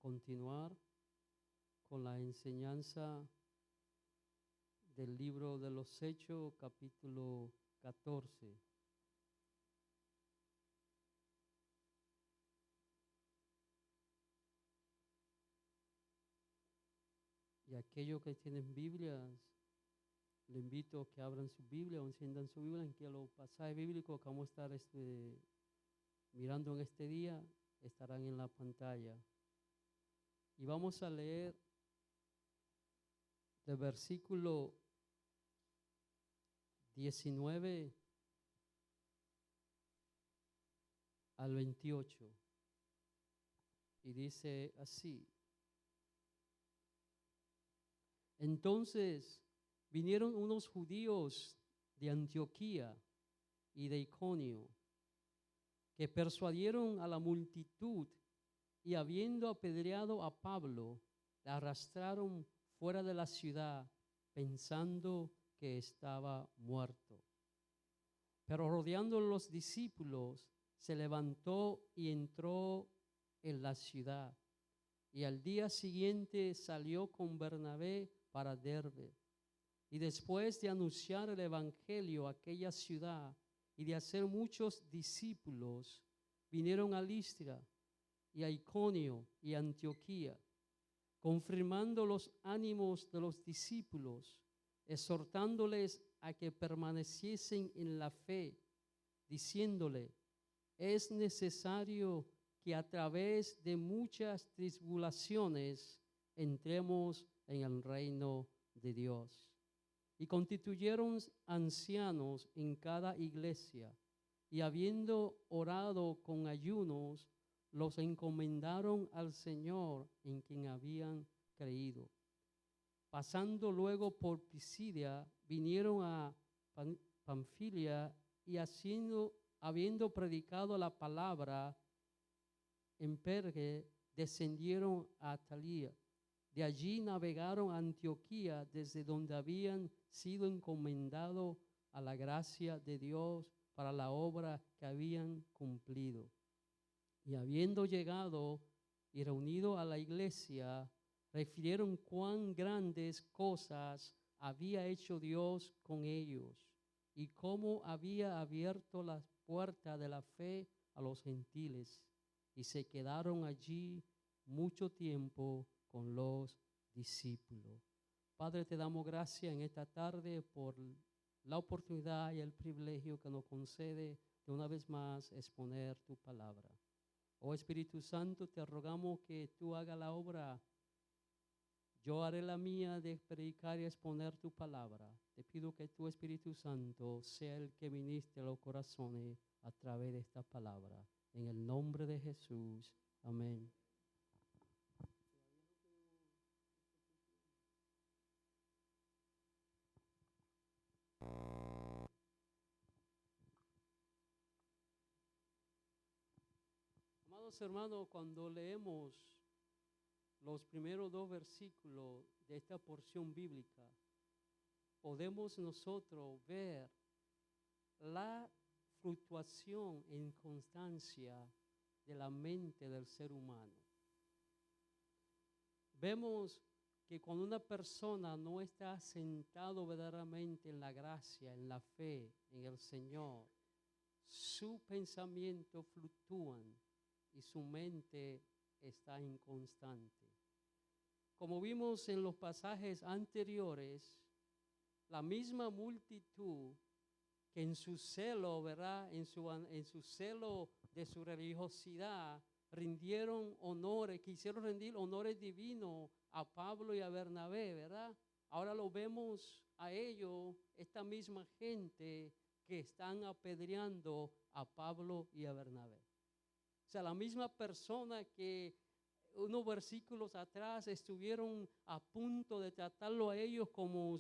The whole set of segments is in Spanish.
continuar con la enseñanza del libro de los Hechos, capítulo 14. Y aquellos que tienen Biblias, les invito a que abran su Biblia o enciendan su Biblia, en que los pasajes bíblicos que vamos a estar mirando en este día estarán en la pantalla. Y vamos a leer del versículo 19 al 28. Y dice así: Entonces vinieron unos judíos de Antioquía y de Iconio, que persuadieron a la multitud, y habiendo apedreado a Pablo, le arrastraron fuera de la ciudad, pensando que estaba muerto. Pero rodeando los discípulos, se levantó y entró en la ciudad. Y al día siguiente salió con Bernabé para Derbe. Y después de anunciar el evangelio a aquella ciudad y de hacer muchos discípulos, vinieron a Listra y a Iconio y a Antioquía, confirmando los ánimos de los discípulos, exhortándoles a que permaneciesen en la fe, diciéndole: es necesario que a través de muchas tribulaciones entremos en el reino de Dios. Y constituyeron ancianos en cada iglesia, y habiendo orado con ayunos, los encomendaron al Señor en quien habían creído. Pasando luego por Pisidia, vinieron a Panfilia, y habiendo predicado la palabra en Perge, descendieron a Atalía. De allí navegaron a Antioquía, desde donde habían sido encomendados a la gracia de Dios para la obra que habían cumplido. Y habiendo llegado y reunido a la iglesia, refirieron cuán grandes cosas había hecho Dios con ellos, y cómo había abierto las puertas de la fe a los gentiles. Y se quedaron allí mucho tiempo con los discípulos. Padre, te damos gracias en esta tarde por la oportunidad y el privilegio que nos concede de una vez más exponer tu palabra. Oh Espíritu Santo, te rogamos que tú hagas la obra. Yo haré la mía de predicar y exponer tu palabra. Te pido que tu Espíritu Santo sea el que ministre los corazones a través de esta palabra. En el nombre de Jesús. Amén. Amados hermanos, cuando leemos los primeros dos versículos de esta porción bíblica, podemos nosotros ver la fluctuación en constancia de la mente del ser humano. Vemos que cuando una persona no está sentado verdaderamente en la gracia, en la fe, en el Señor, sus pensamientos fluctúan y su mente está inconstante. Como vimos en los pasajes anteriores, la misma multitud que en su celo, ¿verdad? En su celo de su religiosidad, rindieron honores, quisieron rendir honores divinos a Pablo y a Bernabé, ¿verdad? Ahora lo vemos a ellos, esta misma gente que están apedreando a Pablo y a Bernabé. O sea, la misma persona que unos versículos atrás estuvieron a punto de tratarlo a ellos como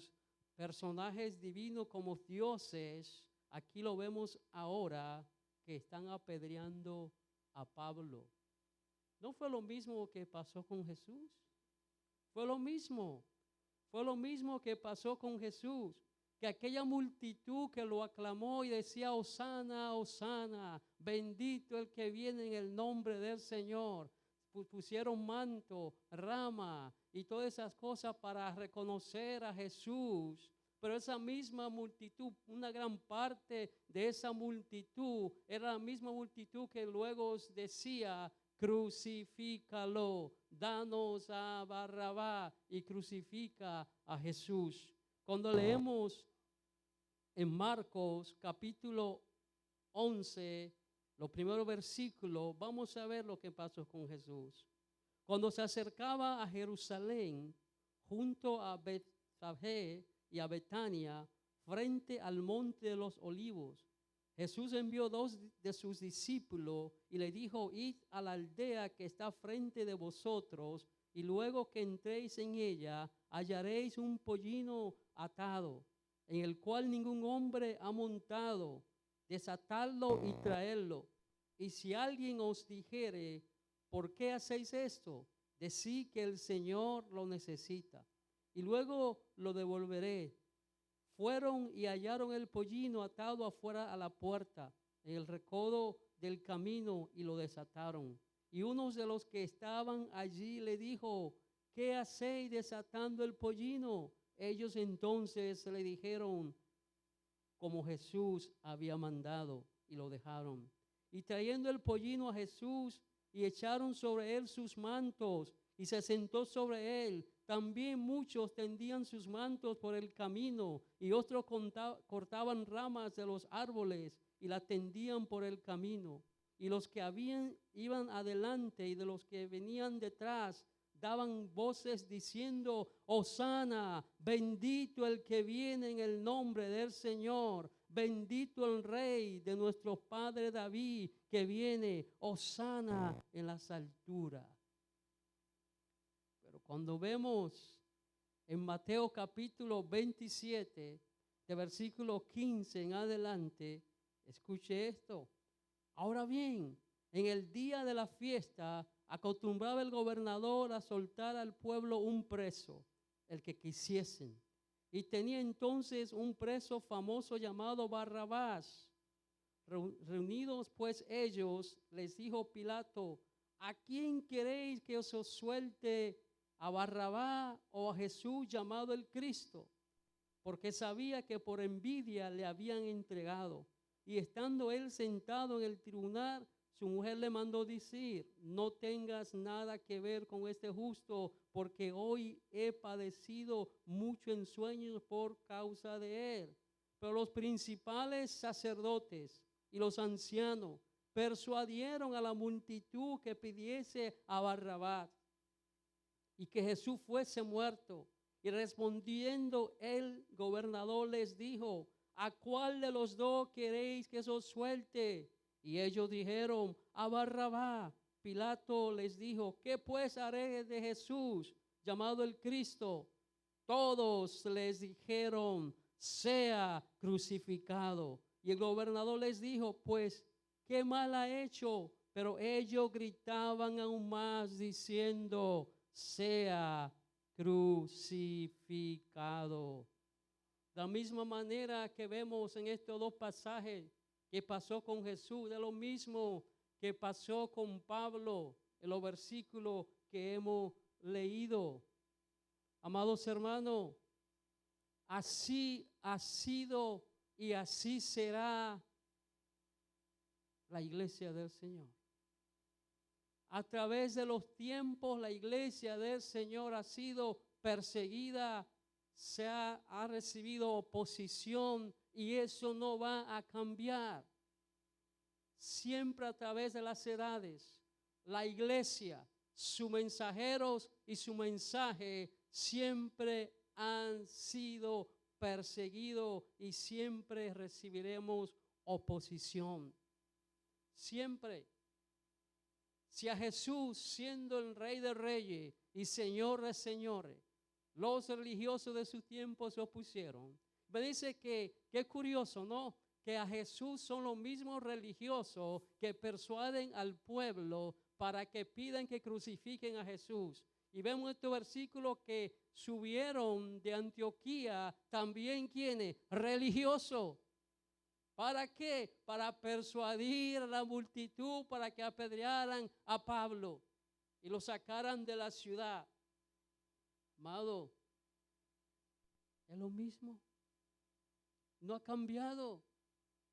personajes divinos, como dioses, aquí lo vemos ahora que están apedreando a Pablo. ¿No fue lo mismo que pasó con Jesús? Fue lo mismo que pasó con Jesús, que aquella multitud que lo aclamó y decía: Hosana, Hosana, bendito el que viene en el nombre del Señor. pusieron manto, rama y todas esas cosas para reconocer a Jesús. Pero esa misma multitud, una gran parte de esa multitud, era la misma multitud que luego decía: crucifícalo, danos a Barrabás y crucifica a Jesús. Cuando leemos en Marcos capítulo 11, los primeros versículos, vamos a ver lo que pasó con Jesús. Cuando se acercaba a Jerusalén, junto a Betfagé y a Betania, frente al monte de los olivos, Jesús envió 2 de sus discípulos y le dijo: id a la aldea que está frente de vosotros, y luego que entréis en ella, hallaréis un pollino atado, en el cual ningún hombre ha montado. Desatadlo y traedlo. Y si alguien os dijere: ¿por qué hacéis esto?, decid que el Señor lo necesita, y luego lo devolveré. Fueron y hallaron el pollino atado afuera a la puerta, en el recodo del camino, y lo desataron. Y uno de los que estaban allí le dijo: ¿qué hacéis desatando el pollino? Ellos entonces le dijeron como Jesús había mandado, y lo dejaron. Y trayendo el pollino a Jesús, y echaron sobre él sus mantos, y se sentó sobre él. También muchos tendían sus mantos por el camino, y otros cortaban ramas de los árboles y la tendían por el camino. Y los que iban adelante y de los que venían detrás daban voces diciendo: Hosana, bendito el que viene en el nombre del Señor, bendito el Rey de nuestro Padre David que viene, Hosana en las alturas. Pero cuando vemos en Mateo capítulo 27, de versículo 15 en adelante, escuche esto. Ahora bien, en el día de la fiesta, acostumbraba el gobernador a soltar al pueblo un preso, el que quisiesen. Y tenía entonces un preso famoso llamado Barrabás. Reunidos pues ellos, les dijo Pilato: ¿a quién queréis que os suelte, a Barrabás o a Jesús llamado el Cristo? Porque sabía que por envidia le habían entregado. Y estando él sentado en el tribunal, su mujer le mandó decir: no tengas nada que ver con este justo, porque hoy he padecido mucho en sueños por causa de él. Pero los principales sacerdotes y los ancianos persuadieron a la multitud que pidiese a Barrabás y que Jesús fuese muerto. Y respondiendo el gobernador les dijo: ¿a cuál de los dos queréis que os suelte? Y ellos dijeron: a Barrabás. Pilato les dijo: ¿qué pues haré de Jesús llamado el Cristo? Todos les dijeron: sea crucificado. Y el gobernador les dijo: pues, ¿qué mal ha hecho? Pero ellos gritaban aún más diciendo: sea crucificado. De la misma manera que vemos en estos 2 pasajes que pasó con Jesús, de lo mismo que pasó con Pablo en los versículos que hemos leído. Amados hermanos, así ha sido y así será la iglesia del Señor. A través de los tiempos, la iglesia del Señor ha sido perseguida, ha recibido oposición, y eso no va a cambiar. Siempre a través de las edades, la iglesia, sus mensajeros y su mensaje siempre han sido perseguidos y siempre recibiremos oposición. Siempre. Si a Jesús, siendo el Rey de Reyes y Señor de Señores, los religiosos de su tiempo se opusieron, me dice que es curioso, ¿no? Que a Jesús son los mismos religiosos que persuaden al pueblo para que pidan que crucifiquen a Jesús. Y vemos estos versículos que subieron de Antioquía también, ¿quiénes? Religiosos. ¿Para qué? Para persuadir a la multitud para que apedrearan a Pablo. y lo sacaran de la ciudad. Amado, es lo mismo. No ha cambiado.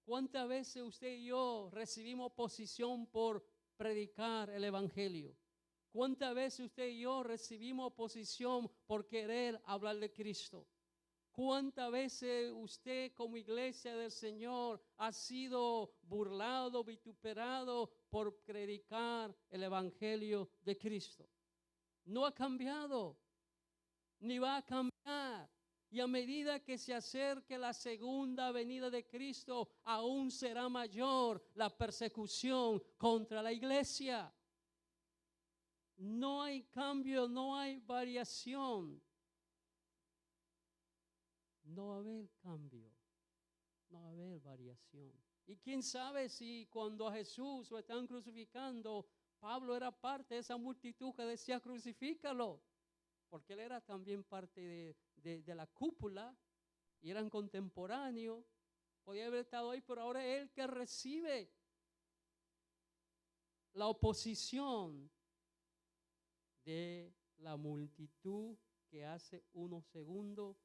¿Cuántas veces usted y yo recibimos oposición por predicar el evangelio? ¿Cuántas veces usted y yo recibimos oposición por querer hablar de Cristo? ¿Cuántas veces usted como iglesia del Señor ha sido burlado, vituperado por predicar el evangelio de Cristo? No ha cambiado, ni va a cambiar. Y a medida que se acerque la segunda venida de Cristo, aún será mayor la persecución contra la iglesia. No hay cambio, no hay variación. No va a haber cambio, no va a haber variación. Y quién sabe si cuando a Jesús lo están crucificando, Pablo era parte de esa multitud que decía crucifícalo, porque él era también parte de la cúpula y eran contemporáneos. Podía haber estado ahí, pero ahora es él que recibe la oposición de la multitud que hace unos segundos,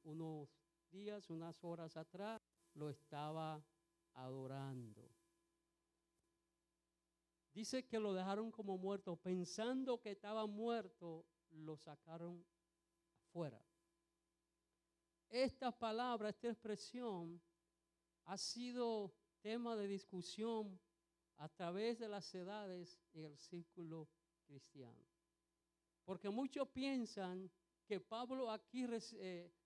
unos días, unas horas atrás, lo estaba adorando. Dice que lo dejaron como muerto, pensando que estaba muerto, lo sacaron afuera. Esta palabra, esta expresión ha sido tema de discusión a través de las edades en el círculo cristiano. Porque muchos piensan que Pablo aquí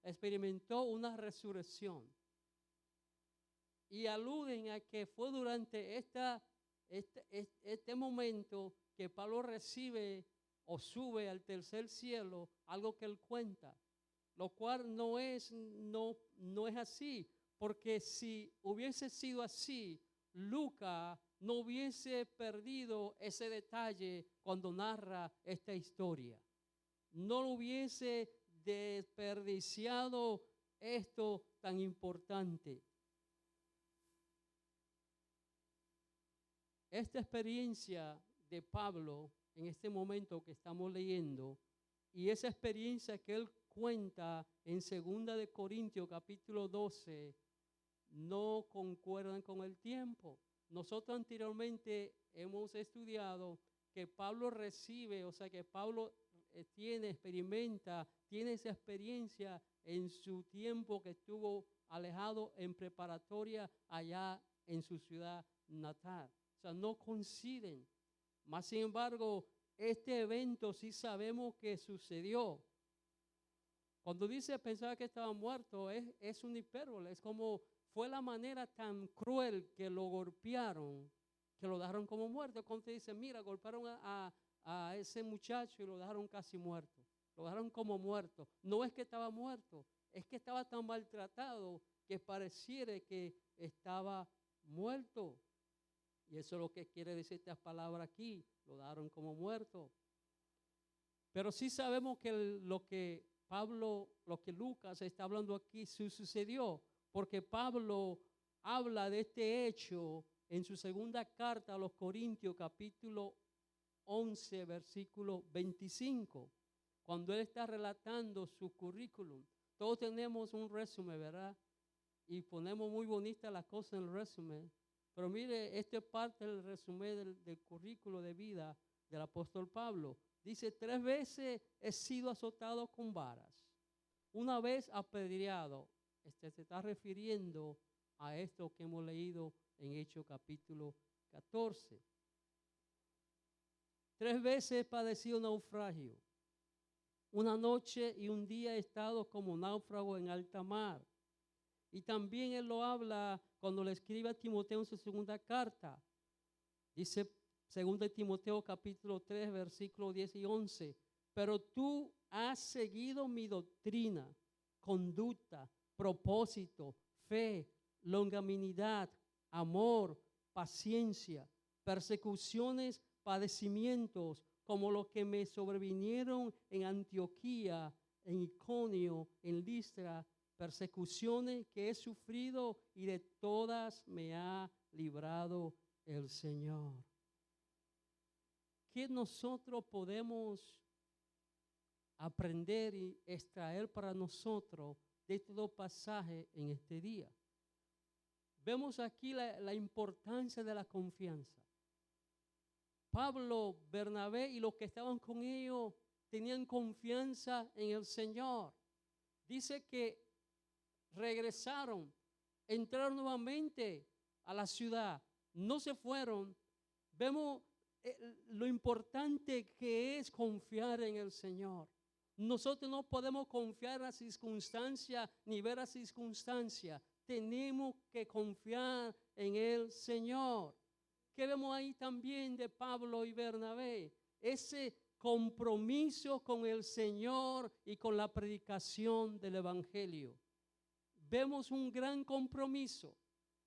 experimentó una resurrección y aluden a que fue durante este momento que Pablo recibe o sube al tercer cielo, algo que él cuenta, lo cual no es así, porque si hubiese sido así, Lucas no hubiese perdido ese detalle cuando narra esta historia. No lo hubiese desperdiciado esto tan importante. Esta experiencia de Pablo en este momento que estamos leyendo y esa experiencia que él cuenta en 2 de Corintios capítulo 12 no concuerdan con el tiempo. Nosotros anteriormente hemos estudiado que Pablo recibe, o sea que Pablo tiene esa experiencia en su tiempo que estuvo alejado en preparatoria allá en su ciudad natal. O sea, no coinciden. Más sin embargo, este evento sí sabemos que sucedió. Cuando dice pensaba que estaba muerto, es un hipérbole, es como fue la manera tan cruel que lo golpearon, que lo dejaron como muerto. Cuando te dice, mira, golpearon a ese muchacho y lo dejaron casi muerto. Lo dejaron como muerto. No es que estaba muerto, es que estaba tan maltratado que pareciera que estaba muerto. Y eso es lo que quiere decir esta palabra aquí, lo dejaron como muerto. Pero sí sabemos que lo que Lucas está hablando aquí sucedió, porque Pablo habla de este hecho en su segunda carta a los Corintios, capítulo 11, versículo 25, cuando él está relatando su currículum. Todos tenemos un resumen, ¿verdad? Y ponemos muy bonitas las cosas en el resumen. Pero mire, esto es parte del resumen del currículo de vida del apóstol Pablo. Dice, 3 veces he sido azotado con varas, una vez apedreado. Se está refiriendo a esto que hemos leído en Hechos capítulo 14. 3 veces he padecido naufragio. Una noche y un día he estado como náufrago en alta mar. Y también él lo habla cuando le escribe a Timoteo en su segunda carta. Dice 2 Timoteo capítulo 3, versículos 10 y 11. Pero tú has seguido mi doctrina, conducta, propósito, fe, longanimidad, amor, paciencia, persecuciones, padecimientos, como los que me sobrevinieron en Antioquía, en Iconio, en Listra, persecuciones que he sufrido y de todas me ha librado el Señor. ¿qué nosotros podemos aprender y extraer para nosotros de estos dos pasajes en este día? Vemos aquí la importancia de la confianza. Pablo, Bernabé y los que estaban con ellos tenían confianza en el Señor. Dice que regresaron, entraron nuevamente a la ciudad, no se fueron. Vemos lo importante que es confiar en el Señor. Nosotros no podemos confiar en las circunstancias ni ver las circunstancias. Tenemos que confiar en el Señor. ¿Qué vemos ahí también de Pablo y Bernabé? Ese compromiso con el Señor y con la predicación del Evangelio. Vemos un gran compromiso.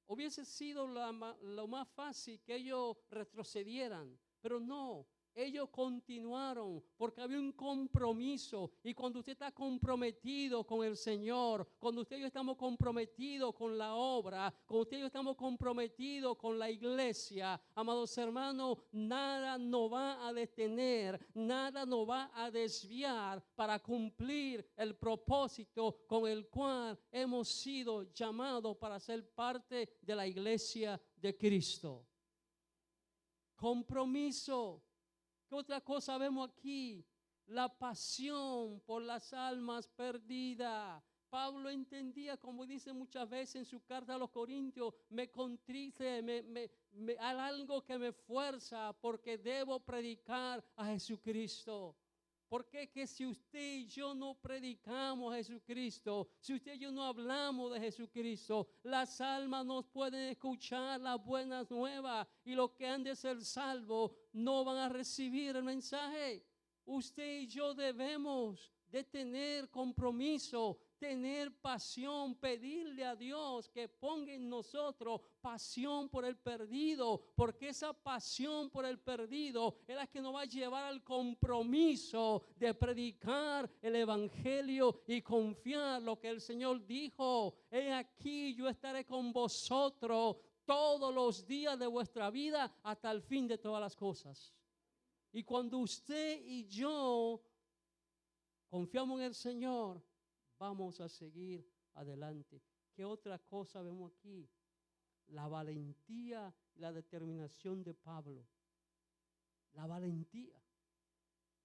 Hubiese sido lo más fácil que ellos retrocedieran, pero no. Ellos continuaron porque había un compromiso. Y cuando usted está comprometido con el Señor, cuando usted y yo estamos comprometidos con la obra, cuando usted y yo estamos comprometidos con la iglesia, amados hermanos, nada nos va a detener, nada nos va a desviar para cumplir el propósito con el cual hemos sido llamados para ser parte de la iglesia de Cristo. Compromiso. ¿Qué otra cosa vemos aquí? La pasión por las almas perdidas. Pablo entendía, como dice muchas veces en su carta a los Corintios, me contrice, hay algo que me fuerza porque debo predicar a Jesucristo. Porque que si usted y yo no predicamos a Jesucristo, si usted y yo no hablamos de Jesucristo, las almas no pueden escuchar las buenas nuevas y los que han de ser salvos no van a recibir el mensaje. Usted y yo debemos de tener compromiso, tener pasión, pedirle a Dios que ponga en nosotros pasión por el perdido, porque esa pasión por el perdido es la que nos va a llevar al compromiso de predicar el Evangelio y confiar lo que el Señor dijo. He aquí, yo estaré con vosotros todos los días de vuestra vida hasta el fin de todas las cosas. Y cuando usted y yo confiamos en el Señor, vamos a seguir adelante. ¿Qué otra cosa vemos aquí? La valentía y la determinación de Pablo. La valentía.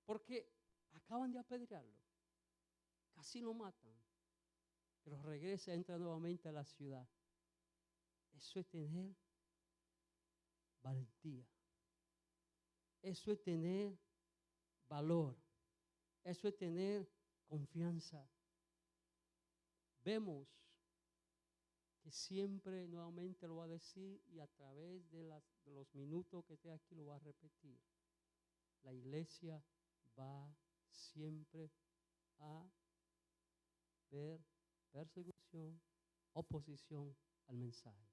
Porque acaban de apedrearlo. Casi lo matan. Pero regresa, entra nuevamente a la ciudad. Eso es tener valentía. Eso es tener valor. Eso es tener confianza. Vemos que siempre nuevamente lo va a decir y a través de los minutos que esté aquí lo va a repetir. La iglesia va siempre a ver persecución, oposición al mensaje.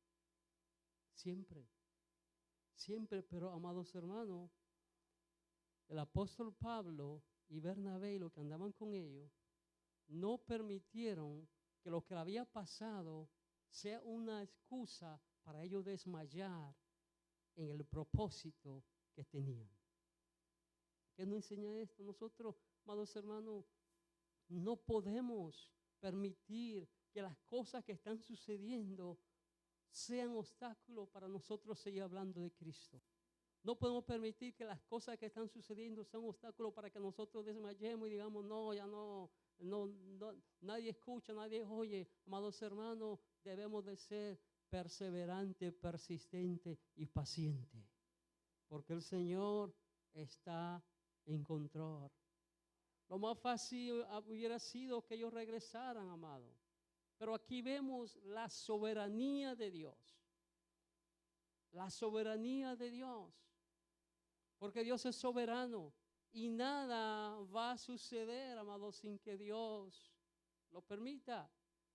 Siempre, siempre, pero amados hermanos, el apóstol Pablo y Bernabé y los que andaban con ellos no permitieron que lo que le había pasado sea una excusa para ellos desmayar en el propósito que tenían. ¿Qué nos enseña esto? Nosotros, amados hermanos, no podemos permitir que las cosas que están sucediendo sean obstáculos para nosotros seguir hablando de Cristo. No podemos permitir que las cosas que están sucediendo sean obstáculos para que nosotros desmayemos y digamos, no, ya no, nadie escucha, nadie oye. Amados hermanos, debemos de ser perseverantes, persistentes y pacientes. Porque el Señor está en control. Lo más fácil hubiera sido que ellos regresaran, amado. Pero aquí vemos la soberanía de Dios. La soberanía de Dios. Porque Dios es soberano y nada va a suceder, amado, sin que Dios lo permita.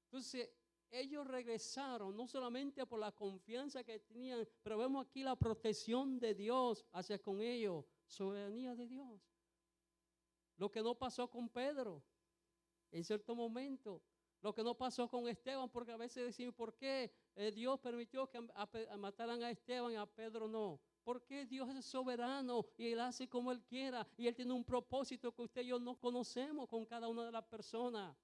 Entonces, ellos regresaron no solamente por la confianza que tenían, pero vemos aquí la protección de Dios hacia con ellos, soberanía de Dios. Lo que no pasó con Pedro en cierto momento, lo que no pasó con Esteban, porque a veces decimos, ¿por qué Dios permitió que mataran a Esteban y a Pedro no? Porque Dios es soberano y Él hace como Él quiera. Y Él tiene un propósito que usted y yo no conocemos con cada una de las personas.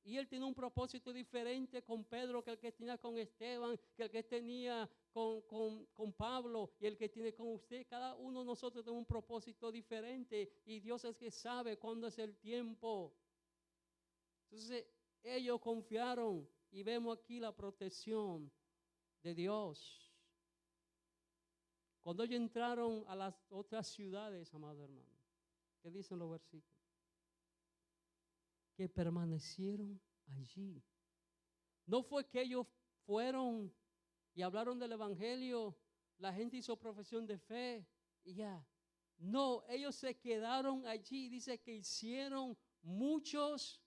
Y Él tiene un propósito diferente con Pedro que el que tenía con Esteban, que el que tenía con Pablo y el que tiene con usted. Cada uno de nosotros tiene un propósito diferente y Dios es que sabe cuándo es el tiempo. Entonces ellos confiaron y vemos aquí la protección de Dios. Cuando ellos entraron a las otras ciudades, amados hermanos, ¿qué dicen los versículos? Que permanecieron allí. No fue que ellos fueron y hablaron del evangelio, la gente hizo profesión de fe y ya. No, ellos se quedaron allí. Dice que hicieron muchos.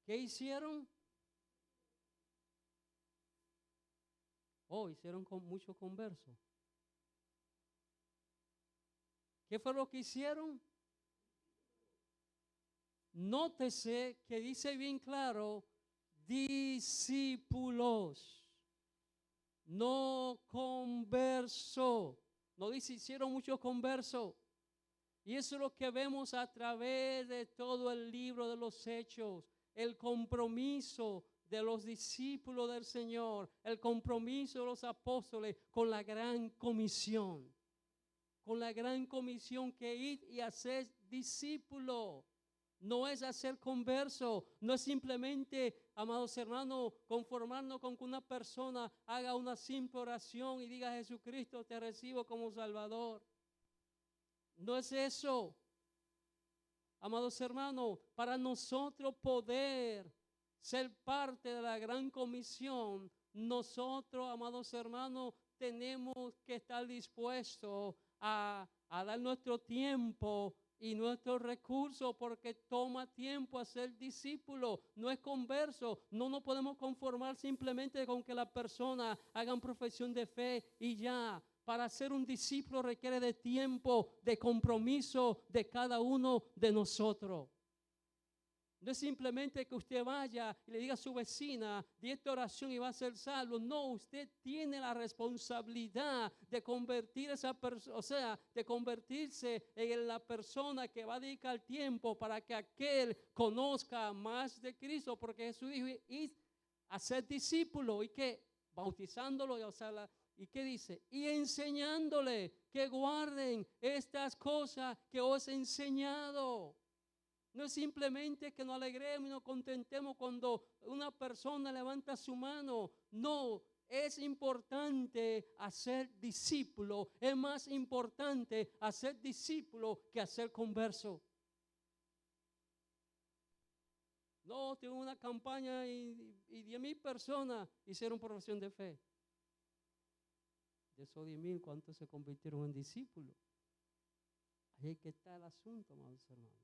¿Qué hicieron? Hicieron con muchos conversos. ¿Qué fue lo que hicieron? Nótese que dice bien claro, discípulos, no converso. No dice hicieron muchos conversos. Y eso es lo que vemos a través de todo el libro de los Hechos, el compromiso de los discípulos del Señor, el compromiso de los apóstoles con la gran comisión. Con la gran comisión que ir y hacer discípulo. No es hacer converso, no es simplemente, amados hermanos, conformarnos con que una persona haga una simple oración y diga: Jesucristo, te recibo como Salvador. No es eso. Amados hermanos, para nosotros poder ser parte de la gran comisión, nosotros, amados hermanos, tenemos que estar dispuestos a dar nuestro tiempo y nuestros recursos, porque toma tiempo hacer discípulo, no es converso. No nos podemos conformar simplemente con que las personas hagan profesión de fe y ya. Para ser un discípulo requiere de tiempo, de compromiso de cada uno de nosotros. No es simplemente que usted vaya y le diga a su vecina, di esta oración y va a ser salvo. No, usted tiene la responsabilidad de convertir esa persona, o sea, de convertirse en la persona que va a dedicar tiempo para que aquel conozca más de Cristo. Porque Jesús dijo, y a ser discípulo, y que bautizándolo, o sea, ¿y qué dice? Y enseñándole que guarden estas cosas que os he enseñado. No es simplemente que nos alegremos y nos contentemos cuando una persona levanta su mano. No, es importante hacer discípulo. Es más importante hacer discípulo que hacer converso. No, tengo una campaña y 10,000 personas hicieron profesión de fe. De esos 10,000, ¿cuántos se convirtieron en discípulos? Ahí es que está el asunto, amados hermanos.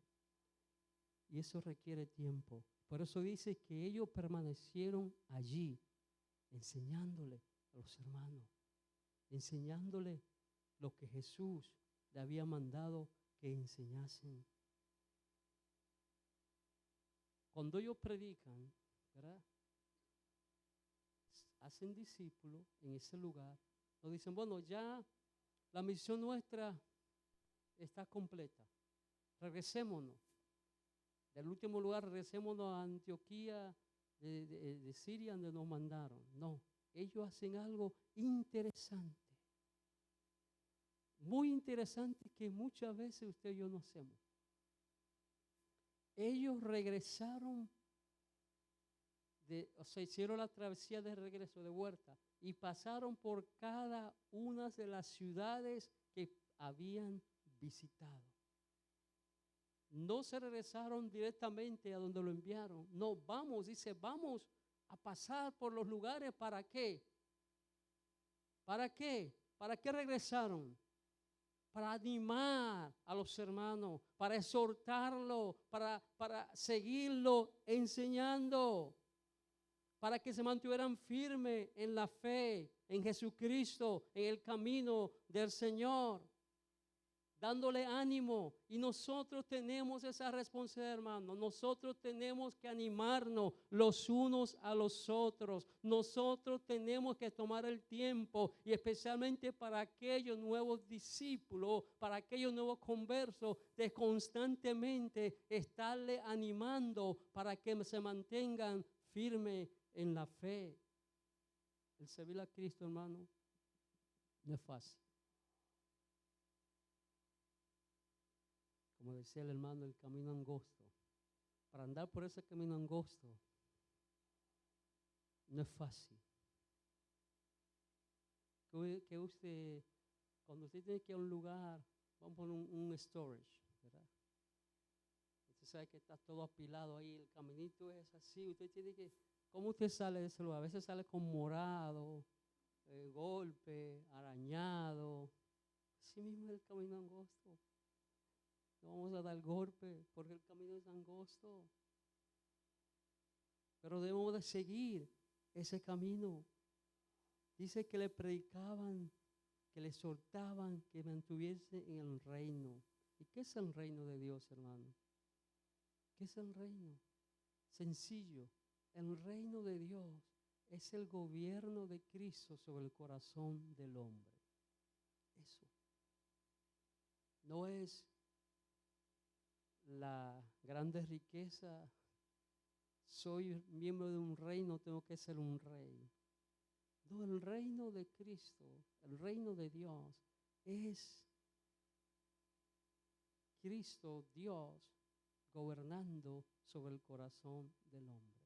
Y eso requiere tiempo. Por eso dice que ellos permanecieron allí, enseñándole a los hermanos, enseñándole lo que Jesús le había mandado que enseñasen. Cuando ellos predican, ¿verdad?, hacen discípulos en ese lugar, nos dicen, bueno, ya la misión nuestra está completa. Regresémonos. Del último lugar, regresémonos a Antioquía de Siria, donde nos mandaron. No, ellos hacen algo interesante. Muy interesante que muchas veces usted y yo no hacemos. Ellos regresaron, hicieron la travesía de regreso de vuelta y pasaron por cada una de las ciudades que habían visitado. No se regresaron directamente a donde lo enviaron. No, dice, vamos a pasar por los lugares. ¿Para qué? ¿Para qué? ¿Para qué regresaron? Para animar a los hermanos, para exhortarlo, para seguirlo enseñando, para que se mantuvieran firmes en la fe, en Jesucristo, en el camino del Señor. dándole ánimo. Y nosotros tenemos esa responsabilidad, hermano. Nosotros tenemos que animarnos los unos a los otros. Nosotros tenemos que tomar el tiempo, y especialmente para aquellos nuevos discípulos, para aquellos nuevos conversos, de constantemente estarle animando para que se mantengan firmes en la fe. El servir a Cristo, hermano, no es fácil. Como decía el hermano, el camino angosto. Para andar por ese camino angosto no es fácil. Que usted, cuando usted tiene que ir a un lugar, vamos a poner un storage, ¿verdad? Usted sabe que está todo apilado ahí, el caminito es así. Usted tiene que, ¿cómo usted sale de ese lugar? A veces sale con morado, golpe, arañado. Así mismo es el camino angosto. No vamos a dar golpe porque el camino es angosto. Pero debemos de seguir ese camino. Dice que le predicaban, que le exhortaban, que mantuviese en el reino. ¿Y qué es el reino de Dios, hermano? ¿Qué es el reino? Sencillo. El reino de Dios es el gobierno de Cristo sobre el corazón del hombre. Eso. No es la grande riqueza. Soy miembro de un reino, tengo que ser un rey. No, el reino de Cristo, el reino de Dios es Cristo, Dios, gobernando sobre el corazón del hombre.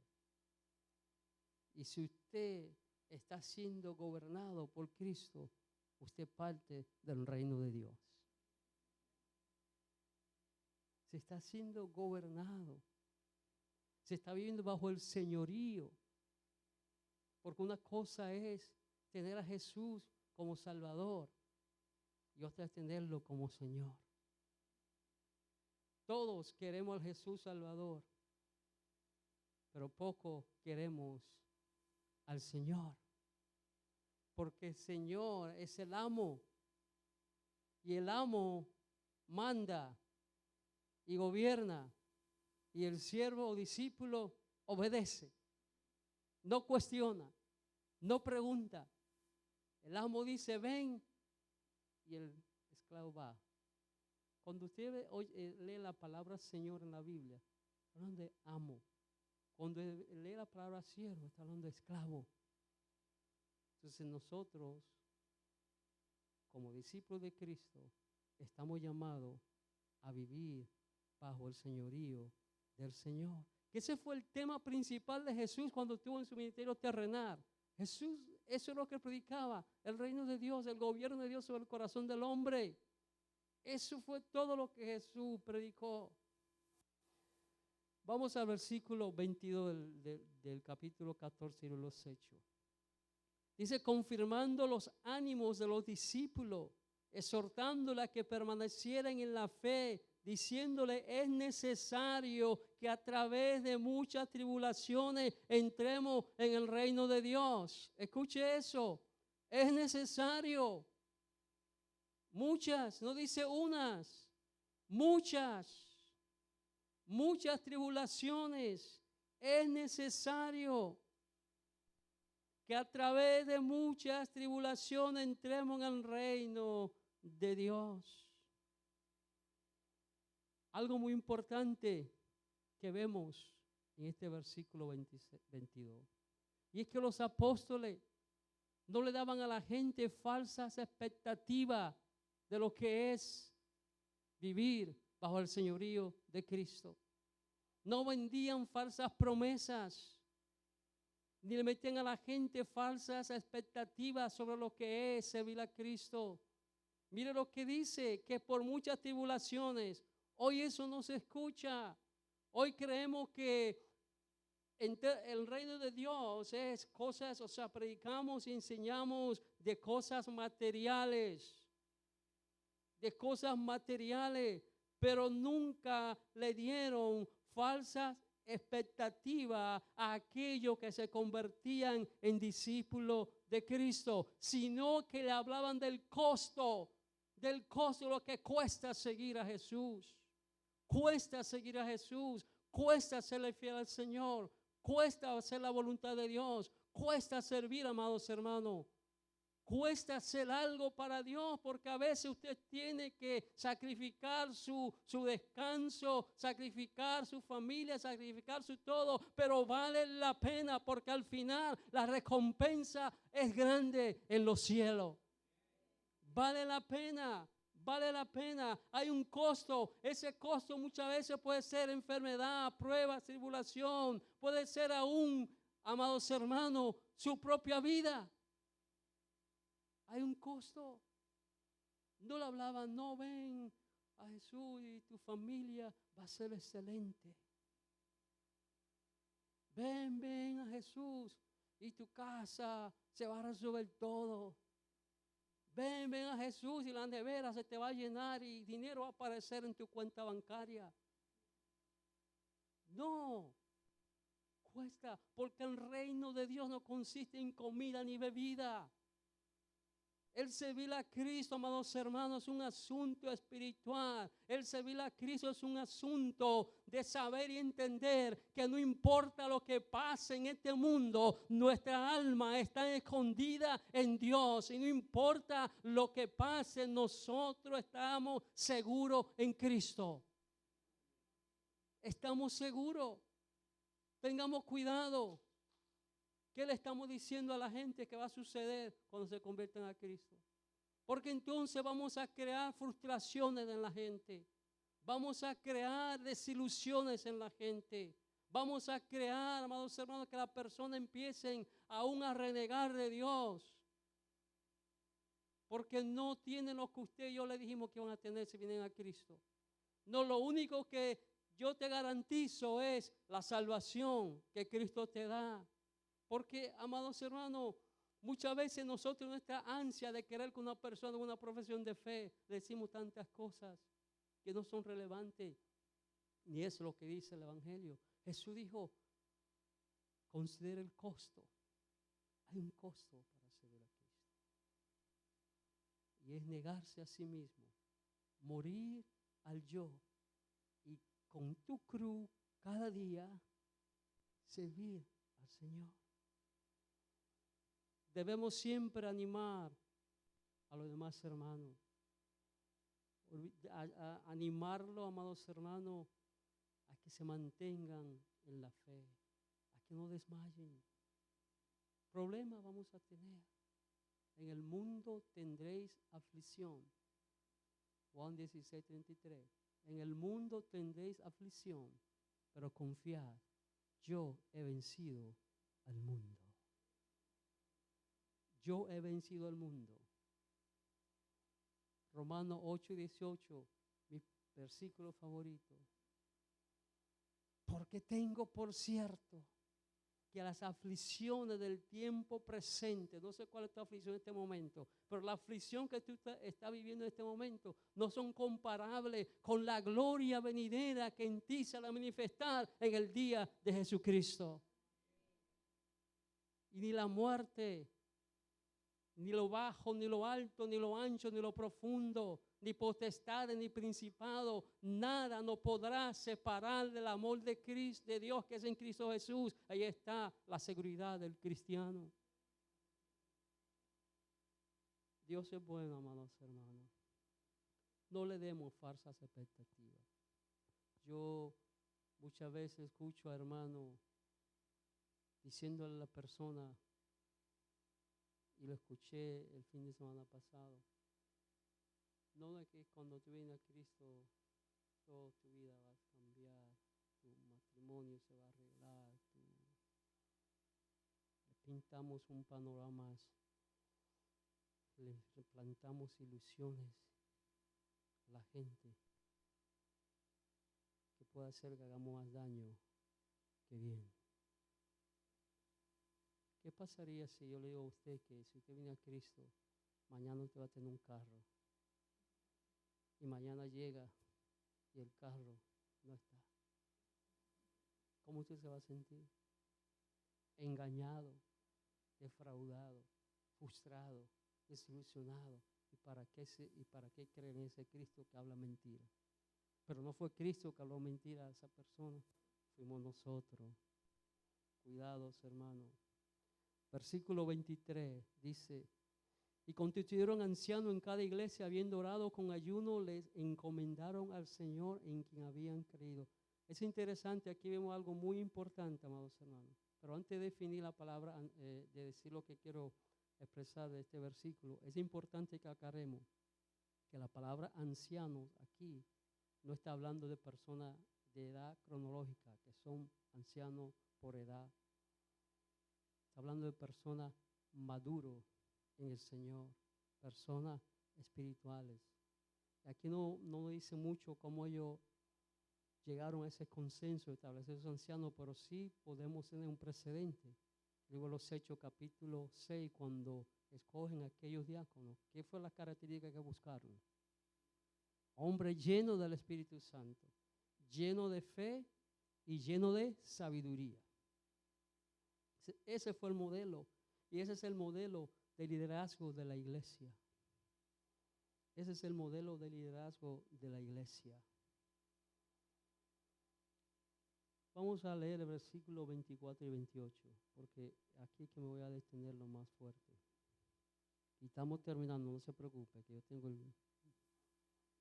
Y si usted está siendo gobernado por Cristo, usted parte del reino de Dios. Se está siendo gobernado. Se está viviendo bajo el señorío. Porque una cosa es tener a Jesús como Salvador y otra es tenerlo como Señor. Todos queremos al Jesús Salvador, pero poco queremos al Señor. Porque el Señor es el amo y el amo manda y gobierna y el siervo o discípulo obedece. No cuestiona, no pregunta. El amo dice, ven, y el esclavo va. Cuando usted lee la palabra Señor en la Biblia, está hablando de amo. Cuando lee la palabra siervo, está hablando de esclavo. Entonces nosotros, como discípulos de Cristo, estamos llamados a vivir bajo el señorío del Señor. Que ese fue el tema principal de Jesús cuando estuvo en su ministerio terrenal. Jesús, eso es lo que predicaba, el reino de Dios, el gobierno de Dios sobre el corazón del hombre. Eso fue todo lo que Jesús predicó. Vamos al versículo 22 del capítulo 14 de los Hechos. Dice, confirmando los ánimos de los discípulos, exhortándoles a que permanecieran en la fe, diciéndole, es necesario que a través de muchas tribulaciones entremos en el reino de Dios. Escuche eso, es necesario. Muchas, no dice unas, muchas tribulaciones. Es necesario que a través de muchas tribulaciones entremos en el reino de Dios. Algo muy importante que vemos en este versículo 22. Y es que los apóstoles no le daban a la gente falsas expectativas de lo que es vivir bajo el señorío de Cristo. No vendían falsas promesas, ni le metían a la gente falsas expectativas sobre lo que es servir a Cristo. Mire lo que dice, que por muchas tribulaciones. Hoy eso no se escucha. Hoy creemos que el reino de Dios es cosas, o sea, predicamos y enseñamos de cosas materiales. De cosas materiales, pero nunca le dieron falsas expectativas a aquellos que se convertían en discípulos de Cristo, sino que le hablaban del costo del costo de lo que cuesta seguir a Jesús. Cuesta seguir a Jesús, cuesta serle fiel al Señor, cuesta hacer la voluntad de Dios, cuesta servir, amados hermanos. Cuesta hacer algo para Dios, porque a veces usted tiene que sacrificar su descanso, sacrificar su familia, sacrificar su todo, pero vale la pena porque al final la recompensa es grande en los cielos. Vale la pena. Vale la pena, hay un costo. Ese costo muchas veces puede ser enfermedad, prueba, tribulación, puede ser aún, amados hermanos, su propia vida. Hay un costo. No le hablaban, no, ven a Jesús y tu familia va a ser excelente. Ven a Jesús y tu casa se va a resolver todo. Ven a Jesús y la nevera se te va a llenar y dinero va a aparecer en tu cuenta bancaria. No, cuesta, porque el reino de Dios no consiste en comida ni bebida. El servir a Cristo, amados hermanos, es un asunto espiritual. El servir a Cristo es un asunto de saber y entender que no importa lo que pase en este mundo, nuestra alma está escondida en Dios. Y no importa lo que pase, nosotros estamos seguros en Cristo. Estamos seguros. Tengamos cuidado. ¿Qué le estamos diciendo a la gente que va a suceder cuando se conviertan a Cristo? Porque entonces vamos a crear frustraciones en la gente. Vamos a crear desilusiones en la gente. Vamos a crear, amados hermanos, que las personas empiecen aún a renegar de Dios. Porque no tienen lo que usted y yo le dijimos que van a tener si vienen a Cristo. No, lo único que yo te garantizo es la salvación que Cristo te da. Porque, amados hermanos, muchas veces nosotros en nuestra ansia de querer que una persona en una profesión de fe le decimos tantas cosas que no son relevantes. Ni es lo que dice el Evangelio. Jesús dijo, considera el costo. Hay un costo para seguir a Cristo. Y es negarse a sí mismo, morir al yo y con tu cruz cada día servir al Señor. Debemos siempre animar a los demás hermanos. Animarlo, amados hermanos, a que se mantengan en la fe, a que no desmayen. Problemas vamos a tener. En el mundo tendréis aflicción. Juan 16:33. En el mundo tendréis aflicción, pero confiad, yo he vencido al mundo. Yo he vencido al mundo. Romanos 8:18, mi versículo favorito. Porque tengo por cierto que las aflicciones del tiempo presente, no sé cuál es tu aflicción en este momento, pero la aflicción que tú estás viviendo en este momento no son comparables con la gloria venidera que en ti se va a manifestar en el día de Jesucristo. Y ni la muerte, ni lo bajo, ni lo alto, ni lo ancho, ni lo profundo, ni potestades, ni principado, nada nos podrá separar del amor de Cristo, de Dios que es en Cristo Jesús. Ahí está la seguridad del cristiano. Dios es bueno, amados hermanos. No le demos falsas expectativas. Yo muchas veces escucho a hermanos diciéndole a la persona, y lo escuché el fin de semana pasado, no de que cuando tú vienes a Cristo toda tu vida va a cambiar, tu matrimonio se va a arreglar, le pintamos un panorama, le plantamos ilusiones a la gente que puede hacer que hagamos más daño que bien. ¿Qué pasaría si yo le digo a usted que si usted viene a Cristo, mañana usted va a tener un carro? Y mañana llega y el carro no está. ¿Cómo usted se va a sentir? Engañado, defraudado, frustrado, desilusionado. ¿Y para qué creen en ese Cristo que habla mentira. Pero no fue Cristo que habló mentira a esa persona, fuimos nosotros. Cuidados, hermanos. Versículo 23 dice: y constituyeron ancianos en cada iglesia, habiendo orado con ayuno, les encomendaron al Señor en quien habían creído. Es interesante, aquí vemos algo muy importante, amados hermanos. Pero antes de definir la palabra, de decir lo que quiero expresar de este versículo, es importante que aclaremos que la palabra ancianos aquí no está hablando de personas de edad cronológica, que son ancianos por edad. Está hablando de personas maduros en el Señor, personas espirituales. Aquí no dice mucho cómo ellos llegaron a ese consenso de establecer esos ancianos, pero sí podemos tener un precedente. Luego los Hechos capítulo 6, cuando escogen a aquellos diáconos, ¿qué fue la característica que buscaron? Hombre lleno del Espíritu Santo, lleno de fe y lleno de sabiduría. Ese fue el modelo, y ese es el modelo de liderazgo de la iglesia. Ese es el modelo de liderazgo de la iglesia. Vamos a leer el versículo 24 y 28, porque aquí es que me voy a detener lo más fuerte. Y estamos terminando, no se preocupe, que yo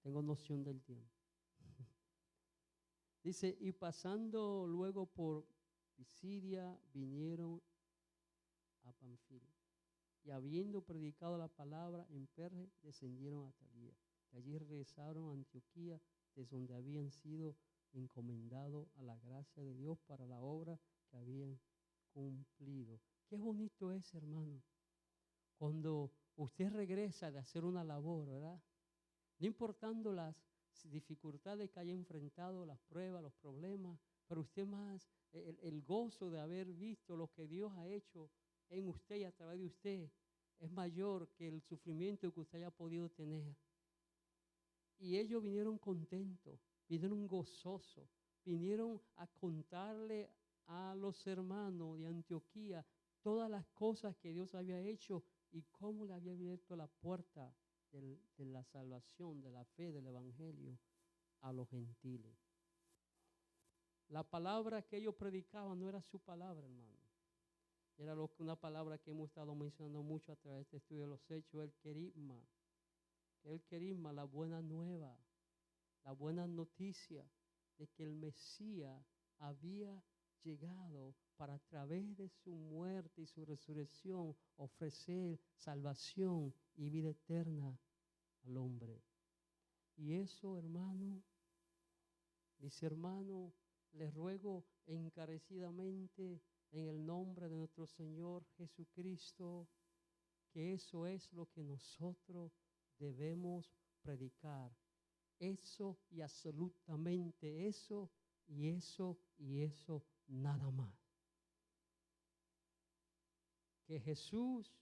tengo noción del tiempo. Dice, y pasando luego por Pisidia, vinieron a Panfilia. Y habiendo predicado la palabra en Perge, descendieron a Talía. De allí regresaron a Antioquía, desde donde habían sido encomendados a la gracia de Dios para la obra que habían cumplido. Qué bonito es, hermano, cuando usted regresa de hacer una labor, ¿verdad? No importando las dificultades que haya enfrentado, las pruebas, los problemas, pero usted más el gozo de haber visto lo que Dios ha hecho en usted y a través de usted es mayor que el sufrimiento que usted haya podido tener. Y ellos vinieron contentos, vinieron gozosos, vinieron a contarle a los hermanos de Antioquía todas las cosas que Dios había hecho y cómo le había abierto la puerta de la salvación, de la fe, del evangelio a los gentiles. La palabra que ellos predicaban no era su palabra, hermano. Era una palabra que hemos estado mencionando mucho a través de este estudio de los hechos, el querigma. El querigma, la buena nueva, la buena noticia de que el Mesías había llegado para a través de su muerte y su resurrección ofrecer salvación y vida eterna al hombre. Y eso, hermano, mis hermanos, les ruego encarecidamente en el nombre de nuestro Señor Jesucristo, que eso es lo que nosotros debemos predicar. Eso y absolutamente eso y eso y eso nada más. Que Jesús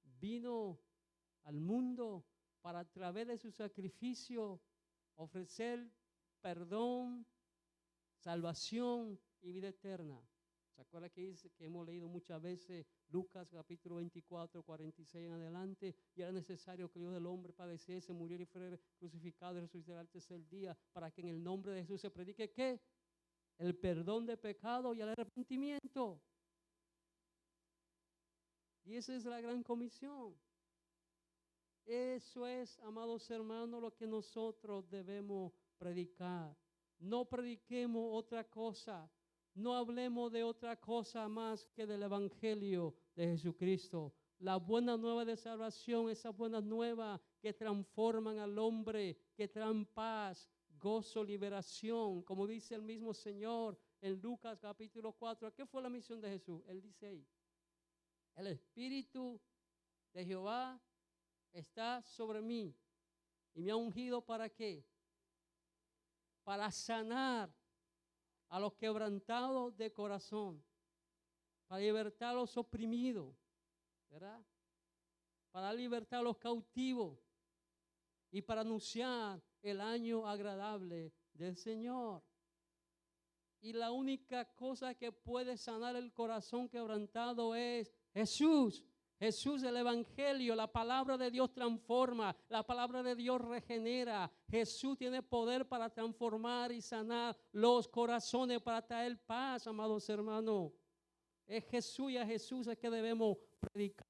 vino al mundo para a través de su sacrificio ofrecer perdón, salvación y vida eterna. ¿Se acuerda que dice que hemos leído muchas veces Lucas capítulo 24, 46 en adelante? Y era necesario que el Hijo del Hombre padeciese, muriera y fuera crucificado y resucitará al tercer día, para que en el nombre de Jesús se predique ¿qué? El perdón de pecado y el arrepentimiento. Y esa es la gran comisión. Eso es, amados hermanos, lo que nosotros debemos predicar. No prediquemos otra cosa. No hablemos de otra cosa más que del Evangelio de Jesucristo. La buena nueva de salvación, esas buenas nuevas que transforman al hombre, que traen paz, gozo, liberación. Como dice el mismo Señor en Lucas capítulo 4. ¿Qué fue la misión de Jesús? Él dice ahí, el Espíritu de Jehová está sobre mí y me ha ungido ¿para qué? Para sanar a los quebrantados de corazón, para libertar a los oprimidos, ¿verdad? Para libertar a los cautivos y para anunciar el año agradable del Señor. Y la única cosa que puede sanar el corazón quebrantado es Jesús. Jesús, el Evangelio, la palabra de Dios transforma, la palabra de Dios regenera. Jesús tiene poder para transformar y sanar los corazones, para traer paz, amados hermanos. Es Jesús y a Jesús es que debemos predicar.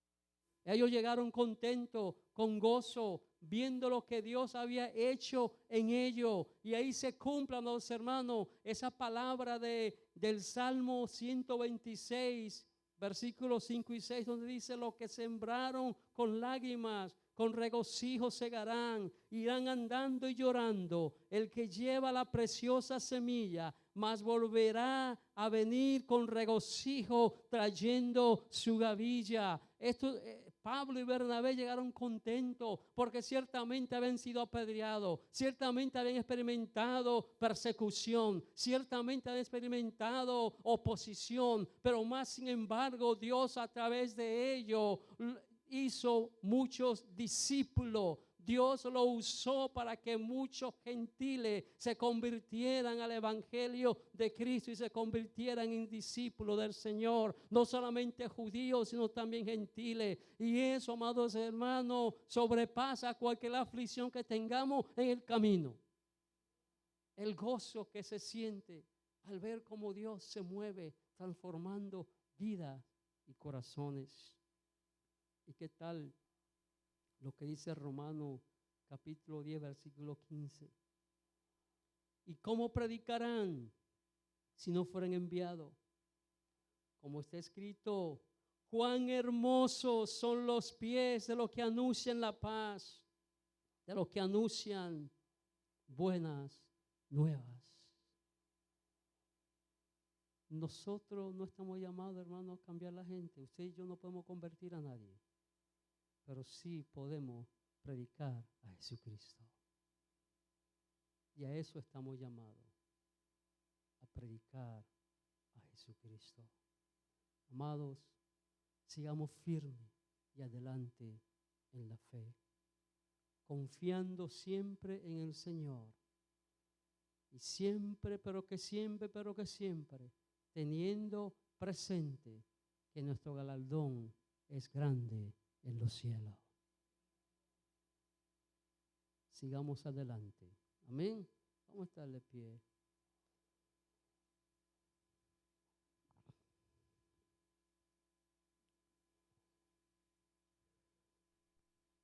Ellos llegaron contentos, con gozo, viendo lo que Dios había hecho en ellos. Y ahí se cumplan, los hermanos, esa palabra del Salmo 126, versículos 5 y 6, donde dice: lo que sembraron con lágrimas, con regocijo segarán, irán andando y llorando. El que lleva la preciosa semilla, mas volverá a venir con regocijo trayendo su gavilla. Pablo y Bernabé llegaron contentos porque ciertamente habían sido apedreados, ciertamente habían experimentado persecución, ciertamente habían experimentado oposición, pero más sin embargo Dios a través de ellos hizo muchos discípulos. Dios lo usó para que muchos gentiles se convirtieran al Evangelio de Cristo y se convirtieran en discípulos del Señor. No solamente judíos, sino también gentiles. Y eso, amados hermanos, sobrepasa cualquier aflicción que tengamos en el camino. El gozo que se siente al ver cómo Dios se mueve transformando vidas y corazones. ¿Y qué tal lo que dice Romanos capítulo 10, versículo 15? ¿Y cómo predicarán si no fueren enviados? Como está escrito: cuán hermosos son los pies de los que anuncian la paz, de los que anuncian buenas nuevas. Nosotros no estamos llamados, hermanos, a cambiar la gente. Usted y yo no podemos convertir a nadie, pero sí podemos predicar a Jesucristo. Y a eso estamos llamados, a predicar a Jesucristo. Amados, sigamos firmes y adelante en la fe, confiando siempre en el Señor. Y siempre, pero que siempre, teniendo presente que nuestro galardón es grande en los cielos. Sigamos adelante. Amén. Vamos a estar de pie.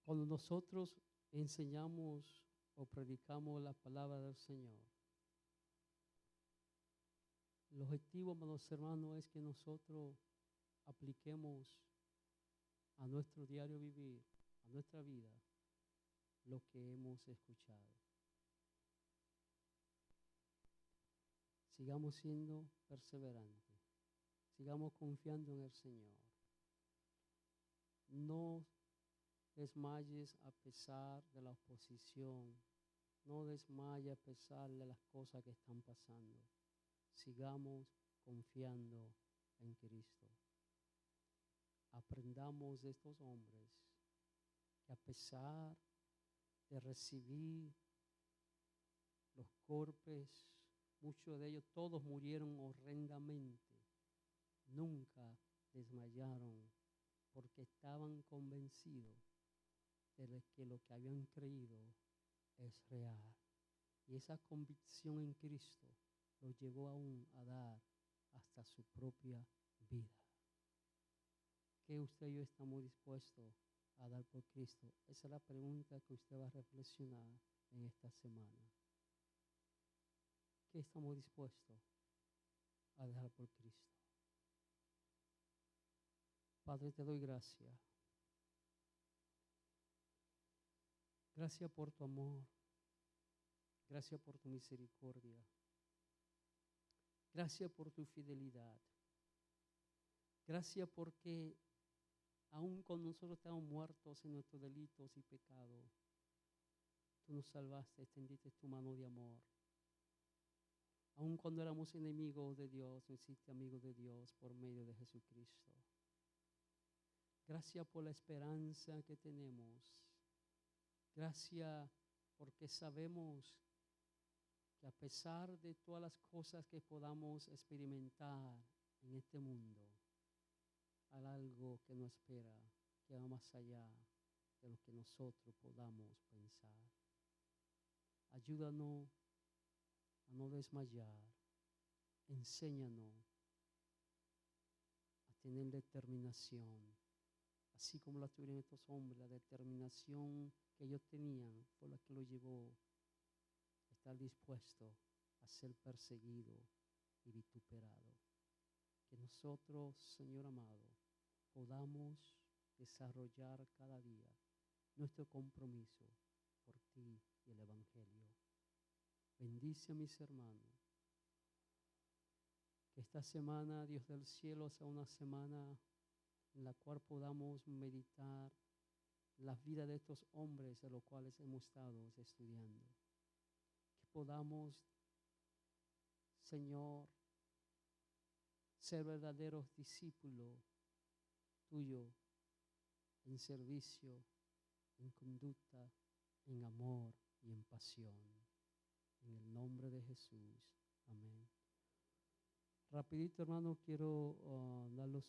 Cuando nosotros enseñamos o predicamos la palabra del Señor, el objetivo, amados hermanos, es que nosotros apliquemos a nuestro diario vivir, a nuestra vida, lo que hemos escuchado. Sigamos siendo perseverantes, sigamos confiando en el Señor. No desmayes a pesar de la oposición, no desmayes a pesar de las cosas que están pasando. Sigamos confiando en Cristo. Aprendamos de estos hombres que a pesar de recibir los golpes, muchos de ellos, todos murieron horrendamente, nunca desmayaron porque estaban convencidos de que lo que habían creído es real. Y esa convicción en Cristo los llevó aún a dar hasta su propia vida. ¿Qué usted y yo estamos dispuestos a dar por Cristo? Esa es la pregunta que usted va a reflexionar en esta semana. ¿Qué estamos dispuestos a dejar por Cristo? Padre, te doy gracias. Gracias por tu amor. Gracias por tu misericordia. Gracias por tu fidelidad. Gracias porque aun cuando nosotros estamos muertos en nuestros delitos y pecados, tú nos salvaste, extendiste tu mano de amor. Aun cuando éramos enemigos de Dios, nos hiciste amigos de Dios por medio de Jesucristo. Gracias por la esperanza que tenemos. Gracias porque sabemos que a pesar de todas las cosas que podamos experimentar en este mundo, hay algo que nos espera que va más allá de lo que nosotros podamos pensar. Ayúdanos a no desmayar. Enséñanos a tener determinación, así como la tuvieron estos hombres, la determinación que ellos tenían por la que lo llevó a estar dispuesto a ser perseguido y vituperado. Que nosotros, Señor amado, podamos desarrollar cada día nuestro compromiso por ti y el Evangelio. Bendice a mis hermanos. Que esta semana, Dios del cielo, sea una semana en la cual podamos meditar las vidas de estos hombres de los cuales hemos estado estudiando. Que podamos, Señor, ser verdaderos discípulos tuyos en servicio, en conducta, en amor y en pasión. En el nombre de Jesús. Amén. Rapidito, hermano, quiero dar los